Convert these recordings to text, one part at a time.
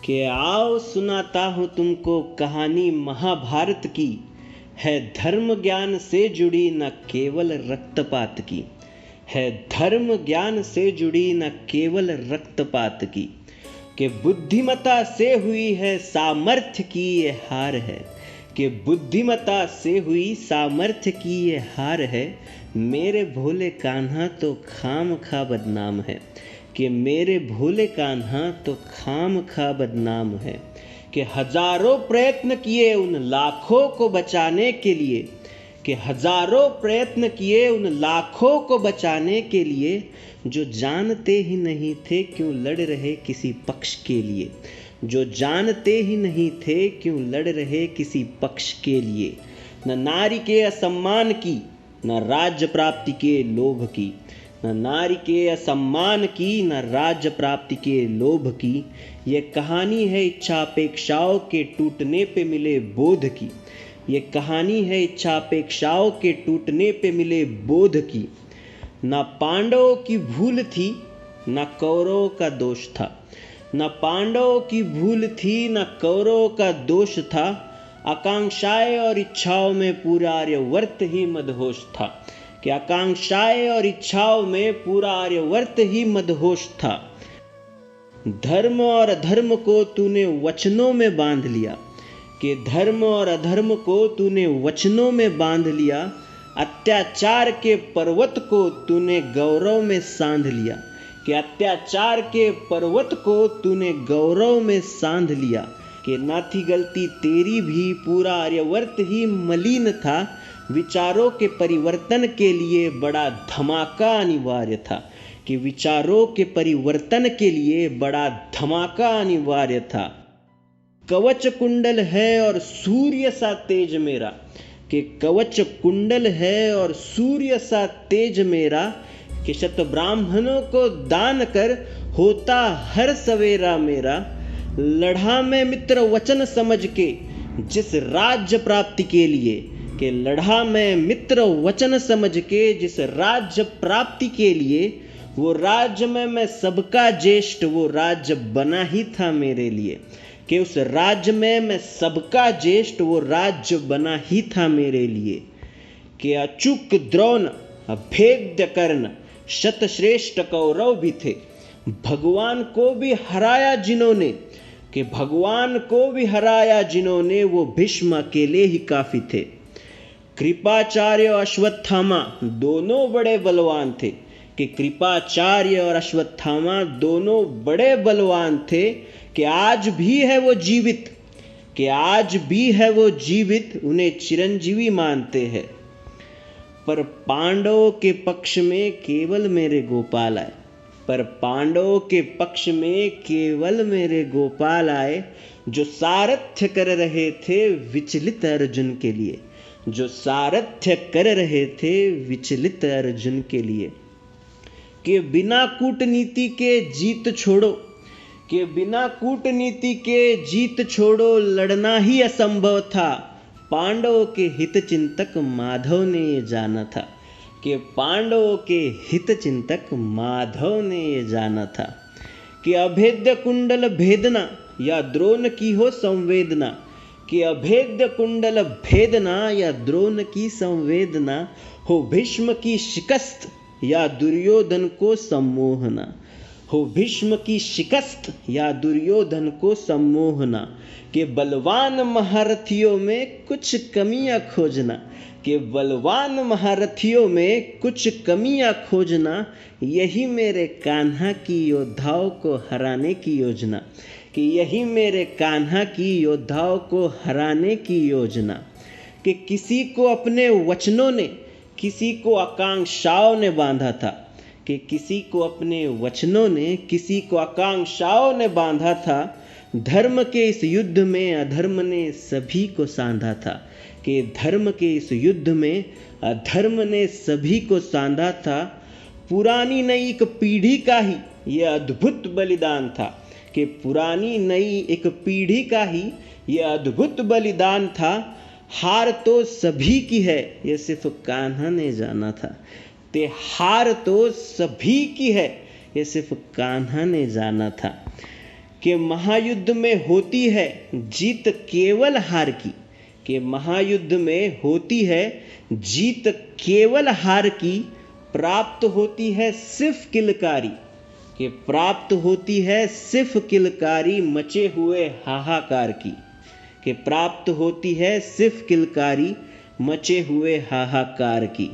कि आओ सुनाता हूँ तुमको कहानी महाभारत की। है धर्म ज्ञान से जुड़ी न केवल रक्तपात की। है धर्म ज्ञान से जुड़ी न केवल रक्तपात की। कि बुद्धिमता से हुई है सामर्थ्य की ये हार है। कि बुद्धिमता से हुई सामर्थ्य की ये हार है। मेरे भोले कान्हा तो खाम खा बदनाम है। कि मेरे भोले कान्हा तो खाम खा बदनाम है। कि हजारों प्रयत्न किए उन लाखों को बचाने के लिए। कि हजारों प्रयत्न किए उन लाखों को बचाने के लिए जो जानते ही नहीं थे क्यों लड़ रहे किसी पक्ष के लिए। जो जानते ही नहीं थे क्यों लड़ रहे किसी पक्ष के लिए। न नारी के असम्मान की न राज्य प्राप्ति के लोभ की। न नारी के असम्मान की न राज्य प्राप्ति के लोभ की। ये कहानी है इच्छा अपेक्षाओं के टूटने पे मिले बोध की। ये कहानी है इच्छा अपेक्षाओं के टूटने पे मिले बोध की। न पांडवों की भूल थी न कौरवों का दोष था। न पांडवों की भूल थी न कौरवों का दोष था। आकांक्षाएं और इच्छाओं में पूरा आर्यवर्त ही मदहोश था। कि आकांक्षाएं और इच्छाओं में पूरा आर्यवर्त ही मदहोश था। धर्म और अधर्म को तूने वचनों में बांध लिया। कि धर्म और अधर्म को तूने वचनों में बांध लिया। अत्याचार के पर्वत को तूने गौरव में सांध लिया। कि अत्याचार के पर्वत को तूने गौरव में सांध लिया। कि ना थी गलती तेरी भी पूरा आर्यवर्त ही मलिन था। विचारों के परिवर्तन के लिए बड़ा धमाका अनिवार्य था। कि विचारों के परिवर्तन के लिए बड़ा धमाका अनिवार्य था। कवच कुंडल है और सूर्य सा तेज मेरा। कि कवच कुंडल है और सूर्य सा तेज मेरा। कि शत ब्राह्मणों को दान कर होता हर सवेरा मेरा। लड़ा में मित्र वचन समझ के जिस राज्य प्राप्ति के लिए। कि लड़ा में मित्र वचन समझ के जिस राज्य प्राप्ति के लिए। वो राज्य में मैं सबका ज्येष्ठ वो राज्य बना ही था मेरे लिए। कि उस राज्य में मैं सबका ज्येष्ठ वो राज्य बना ही था मेरे लिए। कि अचूक द्रोण अभेद्य कर्ण शतश्रेष्ठ कौरव भी थे। भगवान को भी हराया जिन्होंने। कि भगवान को भी हराया जिन्होंने वो भीष्म अकेले ही काफी थे। कृपाचार्य और अश्वत्थामा दोनों बड़े बलवान थे। कि कृपाचार्य और अश्वत्थामा दोनों बड़े बलवान थे। कि आज भी है वो जीवित। कि आज भी है वो जीवित उन्हें चिरंजीवी मानते हैं। पर पांडवों के पक्ष में केवल मेरे गोपाल आए। पर पांडवों के पक्ष में केवल मेरे गोपाल आए। जो सारथ्य कर रहे थे विचलित अर्जुन के लिए। जो सारथ्य कर रहे थे विचलित अर्जुन के लिए। कि बिना कूटनीति के जीत छोड़ो। कि बिना कूटनीति के जीत छोड़ो लड़ना ही असंभव था। पांडवों के हित चिंतक माधव ने ये जाना था। कि पांडवों के हित चिंतक माधव ने ये जाना था। कि अभेद्य कुंडल भेदना या द्रोण की हो संवेदना। कि अभेद्य कुंडल भेदना या द्रोण की संवेदना हो भीष्म की शिकस्त या दुर्योधन को सम्मोहना। हो भीष्म की शिकस्त या दुर्योधन को सम्मोहना। कि बलवान महारथियों में कुछ कमियां खोजना। कि बलवान महारथियों में कुछ कमियां खोजना। यही मेरे कान्हा की योद्धाओं को हराने की योजना। कि यही मेरे कान्हा की योद्धाओं को हराने की योजना। कि किसी को अपने वचनों ने किसी को आकांक्षाओं ने बांधा था। कि किसी को अपने वचनों ने किसी को आकांक्षाओं ने बांधा था। धर्म के इस युद्ध में अधर्म ने सभी को सांधा था। कि धर्म के इस युद्ध में अधर्म ने सभी को सांधा था। पुरानी नई एक पीढ़ी का ही ये अद्भुत बलिदान था। कि पुरानी नई एक पीढ़ी का ही ये अद्भुत बलिदान था। हार तो सभी की है ये सिर्फ कान्हा ने जाना था। ते हार तो सभी की है ये सिर्फ कान्हा ने जाना था। कि महायुद्ध में होती है जीत केवल हार की, कि महायुद्ध में होती है जीत केवल हार की, प्राप्त होती है सिर्फ किलकारी, कि प्राप्त होती है सिर्फ किलकारी मचे हुए हाहाकार की, कि प्राप्त होती है सिर्फ किलकारी मचे हुए हाहाकार की।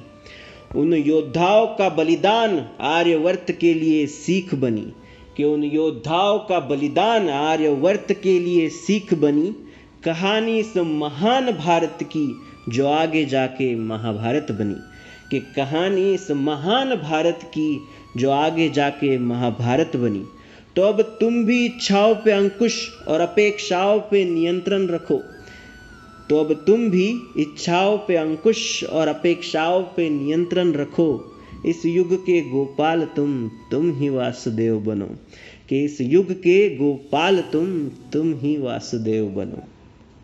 उन योद्धाओं का बलिदान आर्यवर्त के लिए सीख बनी, कि उन योद्धाओं का बलिदान आर्यवर्त के लिए सीख बनी, कहानी इस महान भारत की जो आगे जाके महाभारत बनी, कि कहानी इस महान भारत की जो आगे जाके महाभारत बनी। तो अब तुम भी इच्छाओं पे अंकुश और अपेक्षाओं पे नियंत्रण रखो, तो अब तुम भी इच्छाओं पे अंकुश और अपेक्षाओं पे नियंत्रण रखो। इस युग के गोपाल तुम ही वासुदेव बनो, कि इस युग के गोपाल तुम ही वासुदेव बनो।